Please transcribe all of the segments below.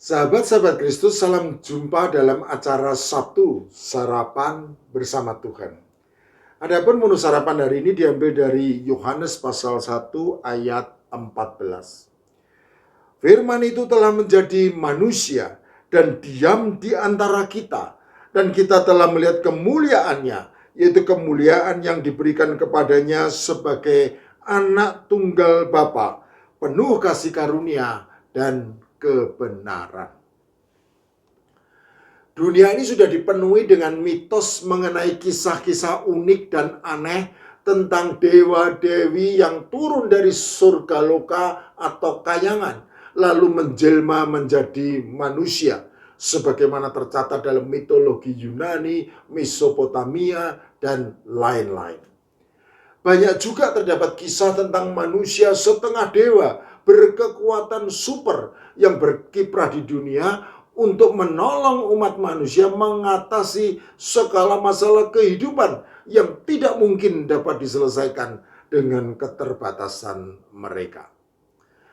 Sahabat-sahabat Kristus, salam jumpa dalam acara Sabtu Sarapan Bersama Tuhan. Adapun menu sarapan hari ini diambil dari Yohanes pasal 1 ayat 14. Firman itu telah menjadi manusia dan diam di antara kita, dan kita telah melihat kemuliaannya, yaitu kemuliaan yang diberikan kepadanya sebagai anak tunggal Bapa, penuh kasih karunia dan kebenaran. Dunia ini sudah dipenuhi dengan mitos mengenai kisah-kisah unik dan aneh tentang dewa-dewi yang turun dari surga loka atau kayangan, lalu menjelma menjadi manusia, sebagaimana tercatat dalam mitologi Yunani, Mesopotamia, dan lain-lain. Banyak juga terdapat kisah tentang manusia setengah dewa berkekuatan super yang berkiprah di dunia untuk menolong umat manusia mengatasi segala masalah kehidupan yang tidak mungkin dapat diselesaikan dengan keterbatasan mereka.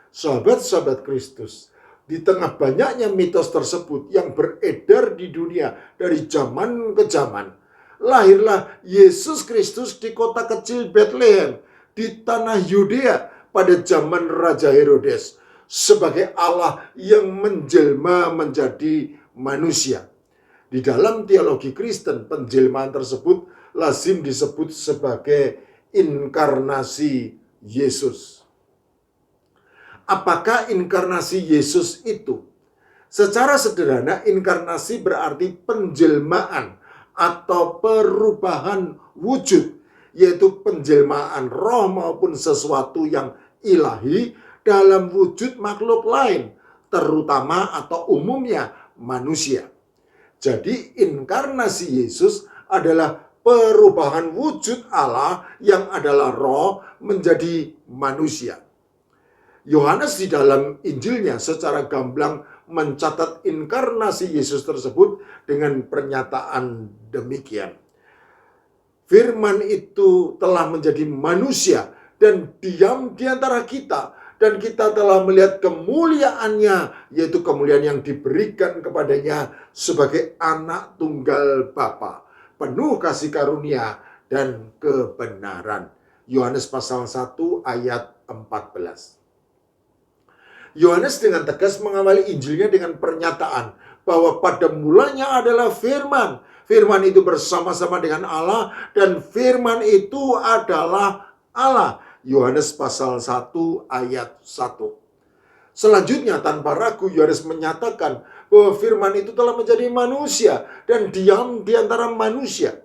Sahabat-sahabat Kristus, di tengah banyaknya mitos tersebut yang beredar di dunia dari zaman ke zaman, lahirlah Yesus Kristus di kota kecil Bethlehem di tanah Yudea pada zaman Raja Herodes sebagai Allah yang menjelma menjadi manusia. Di dalam teologi Kristen, penjelmaan tersebut lazim disebut sebagai inkarnasi Yesus. Apakah inkarnasi Yesus itu? Secara sederhana, inkarnasi berarti penjelmaan atau perubahan wujud, yaitu penjelmaan roh maupun sesuatu yang ilahi dalam wujud makhluk lain, terutama atau umumnya manusia. Jadi inkarnasi Yesus adalah perubahan wujud Allah yang adalah roh menjadi manusia. Yohanes di dalam Injilnya secara gamblang mencatat inkarnasi Yesus tersebut dengan pernyataan demikian. Firman itu telah menjadi manusia dan diam di antara kita, dan kita telah melihat kemuliaannya, yaitu kemuliaan yang diberikan kepadanya sebagai anak tunggal Bapa, penuh kasih karunia dan kebenaran. Yohanes pasal 1 ayat 14. Yohanes dengan tegas mengawali Injilnya dengan pernyataan bahwa pada mulanya adalah firman. Firman itu bersama-sama dengan Allah dan firman itu adalah Allah. Yohanes pasal 1 ayat 1. Selanjutnya tanpa ragu Yohanes menyatakan bahwa firman itu telah menjadi manusia dan diam di antara manusia.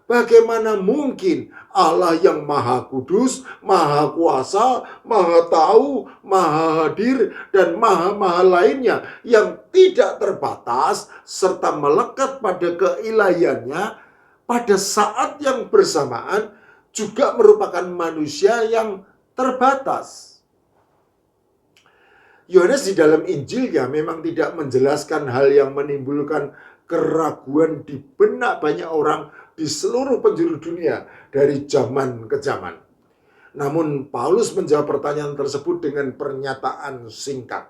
Bagaimana mungkin Allah yang maha kudus, maha kuasa, maha tahu, maha hadir, dan maha-maha lainnya yang tidak terbatas serta melekat pada keilahiannya pada saat yang bersamaan juga merupakan manusia yang terbatas. Yohanes di dalam Injilnya memang tidak menjelaskan hal yang menimbulkan keraguan di benak banyak orang di seluruh penjuru dunia dari zaman ke zaman. Namun Paulus menjawab pertanyaan tersebut dengan pernyataan singkat.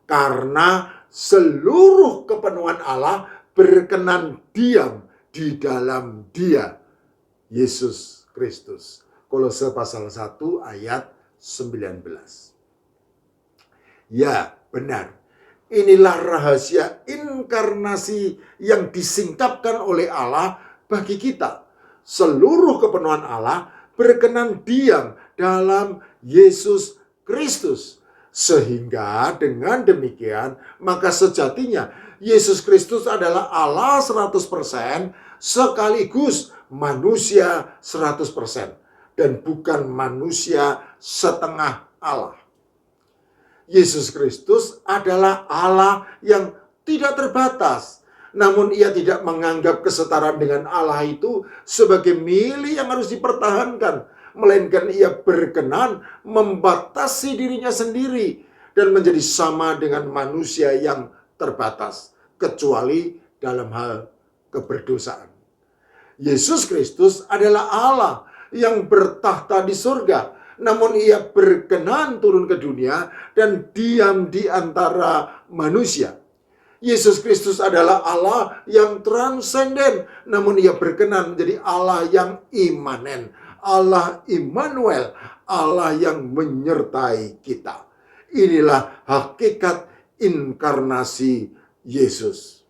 Karena seluruh kepenuhan Allah berkenan diam di dalam Dia, Yesus Kristus. Kolose pasal 1 ayat 19. Ya, benar. Inilah rahasia inkarnasi yang disingkapkan oleh Allah bagi kita. Seluruh kepenuhan Allah berkenan diam dalam Yesus Kristus. Sehingga dengan demikian, maka sejatinya Yesus Kristus adalah Allah 100% sekaligus manusia 100%. Dan bukan manusia setengah Allah. Yesus Kristus adalah Allah yang tidak terbatas. Namun ia tidak menganggap kesetaraan dengan Allah itu sebagai milik yang harus dipertahankan. Melainkan ia berkenan membatasi dirinya sendiri dan menjadi sama dengan manusia yang terbatas. Kecuali dalam hal keberdosaan. Yesus Kristus adalah Allah yang bertahta di surga namun ia berkenan turun ke dunia dan diam di antara manusia. Yesus Kristus adalah Allah yang transenden, namun ia berkenan menjadi Allah yang imanen, Allah Immanuel, Allah yang menyertai kita. Inilah hakikat inkarnasi Yesus.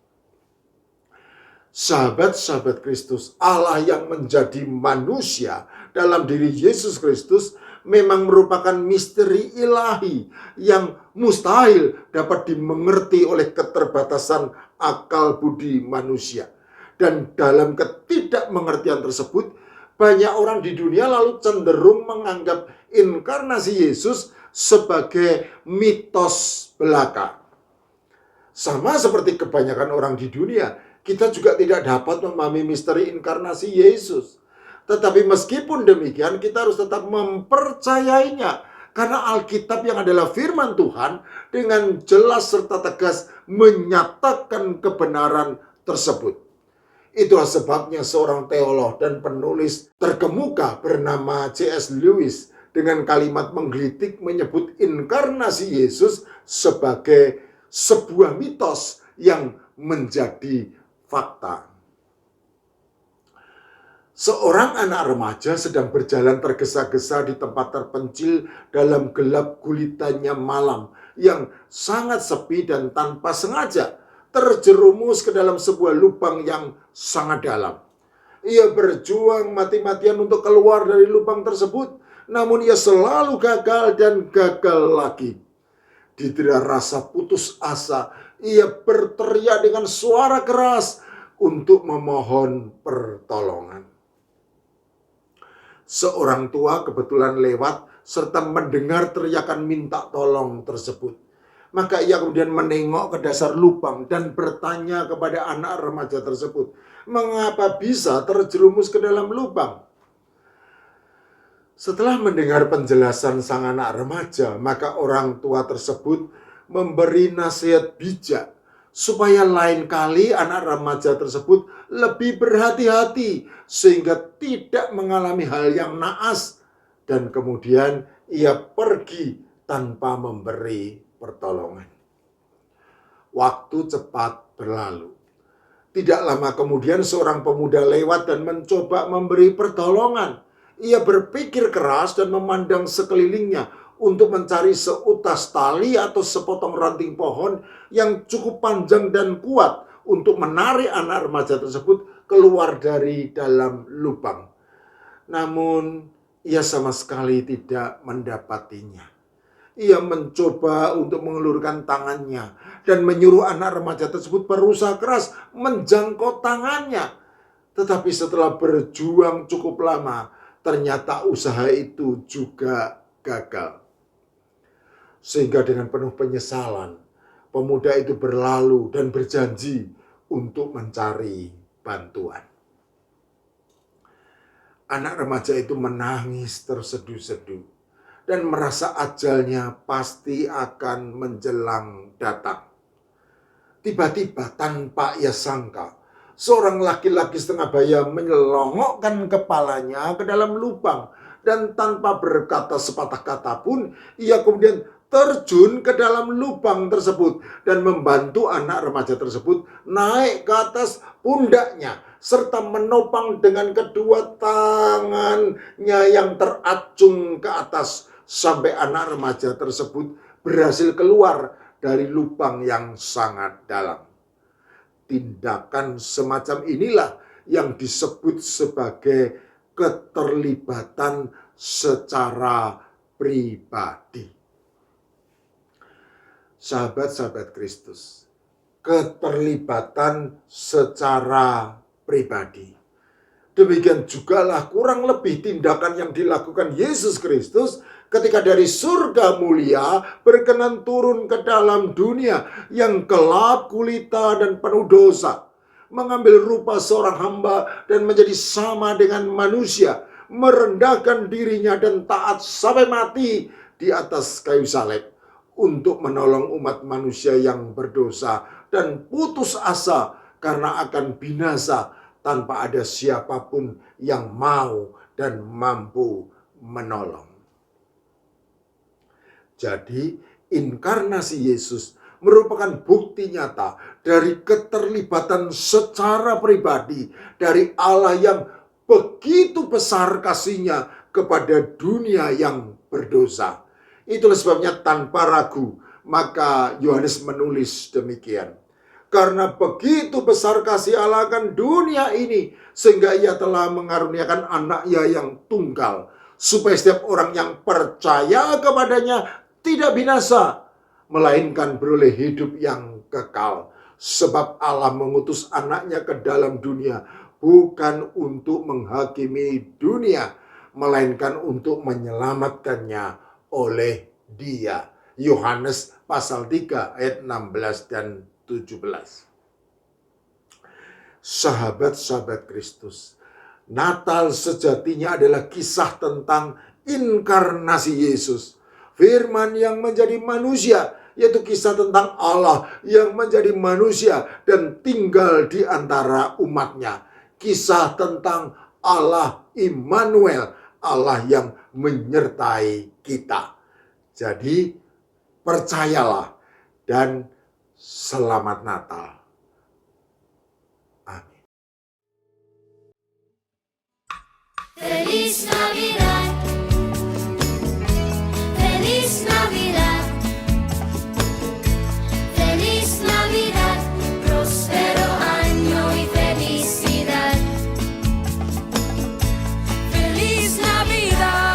Sahabat-sahabat Kristus, Allah yang menjadi manusia dalam diri Yesus Kristus memang merupakan misteri ilahi yang mustahil dapat dimengerti oleh keterbatasan akal budi manusia. Dan dalam ketidakmengertian tersebut, banyak orang di dunia lalu cenderung menganggap inkarnasi Yesus sebagai mitos belaka. Sama seperti kebanyakan orang di dunia, kita juga tidak dapat memahami misteri inkarnasi Yesus. Tetapi meskipun demikian, kita harus tetap mempercayainya. Karena Alkitab yang adalah firman Tuhan dengan jelas serta tegas menyatakan kebenaran tersebut. Itulah sebabnya seorang teolog dan penulis terkemuka bernama C.S. Lewis dengan kalimat menggelitik menyebut inkarnasi Yesus sebagai sebuah mitos yang menjadi fakta. Seorang anak remaja sedang berjalan tergesa-gesa di tempat terpencil dalam gelap gulitannya malam yang sangat sepi dan tanpa sengaja terjerumus ke dalam sebuah lubang yang sangat dalam. Ia berjuang mati-matian untuk keluar dari lubang tersebut, namun ia selalu gagal dan gagal lagi. Didera rasa putus asa, ia berteriak dengan suara keras untuk memohon pertolongan. Seorang tua kebetulan lewat serta mendengar teriakan minta tolong tersebut. Maka ia kemudian menengok ke dasar lubang dan bertanya kepada anak remaja tersebut, mengapa bisa terjerumus ke dalam lubang? Setelah mendengar penjelasan sang anak remaja, maka orang tua tersebut memberi nasihat bijak supaya lain kali anak remaja tersebut lebih berhati-hati sehingga tidak mengalami hal yang naas, dan kemudian ia pergi tanpa memberi pertolongan. Waktu cepat berlalu. Tidak lama kemudian seorang pemuda lewat dan mencoba memberi pertolongan. Ia berpikir keras dan memandang sekelilingnya untuk mencari seutas tali atau sepotong ranting pohon yang cukup panjang dan kuat untuk menarik anak remaja tersebut keluar dari dalam lubang. Namun ia sama sekali tidak mendapatinya. Ia mencoba untuk mengelurkan tangannya dan menyuruh anak remaja tersebut berusaha keras menjangkau tangannya. Tetapi setelah berjuang cukup lama, ternyata usaha itu juga gagal. Sehingga dengan penuh penyesalan, pemuda itu berlalu dan berjanji untuk mencari bantuan. Anak remaja itu menangis terseduh-seduh dan merasa ajalnya pasti akan menjelang datang. Tiba-tiba tanpa ia sangka, seorang laki-laki setengah baya menyelongokkan kepalanya ke dalam lubang. Dan tanpa berkata sepatah kata pun, ia kemudian terjun ke dalam lubang tersebut dan membantu anak remaja tersebut naik ke atas pundaknya, serta menopang dengan kedua tangannya yang teracung ke atas sampai anak remaja tersebut berhasil keluar dari lubang yang sangat dalam. Tindakan semacam inilah yang disebut sebagai keterlibatan secara pribadi. Sahabat-sahabat Kristus, keterlibatan secara pribadi. Demikian jugalah kurang lebih tindakan yang dilakukan Yesus Kristus ketika dari surga mulia berkenan turun ke dalam dunia yang gelap gulita dan penuh dosa, mengambil rupa seorang hamba dan menjadi sama dengan manusia, merendahkan dirinya dan taat sampai mati di atas kayu salib untuk menolong umat manusia yang berdosa dan putus asa karena akan binasa tanpa ada siapapun yang mau dan mampu menolong. Jadi inkarnasi Yesus merupakan bukti nyata dari keterlibatan secara pribadi dari Allah yang begitu besar kasih-Nya kepada dunia yang berdosa. Itulah sebabnya tanpa ragu maka Yohanes menulis demikian. Karena begitu besar kasih Allah akan dunia ini, sehingga Ia telah mengaruniakan anak-Nya yang tunggal, supaya setiap orang yang percaya kepadanya tidak binasa, melainkan beroleh hidup yang kekal. Sebab Allah mengutus anak-Nya ke dalam dunia, bukan untuk menghakimi dunia, melainkan untuk menyelamatkannya oleh Dia. Yohanes pasal 3 ayat 16 dan 17. Sahabat-sahabat Kristus, Natal sejatinya adalah kisah tentang inkarnasi Yesus, firman yang menjadi manusia, yaitu kisah tentang Allah yang menjadi manusia dan tinggal di antara umatnya. Kisah tentang Allah Immanuel, Allah yang menyertai kita. Jadi percayalah dan selamat Natal. Amin. Feliz Navidad, Feliz Navidad, Feliz Navidad, próspero año y felicidad. Feliz Navidad.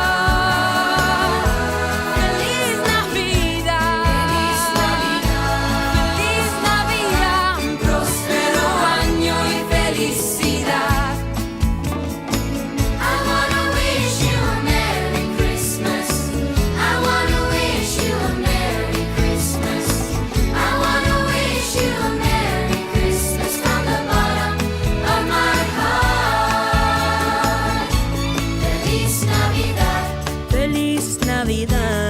Navidad.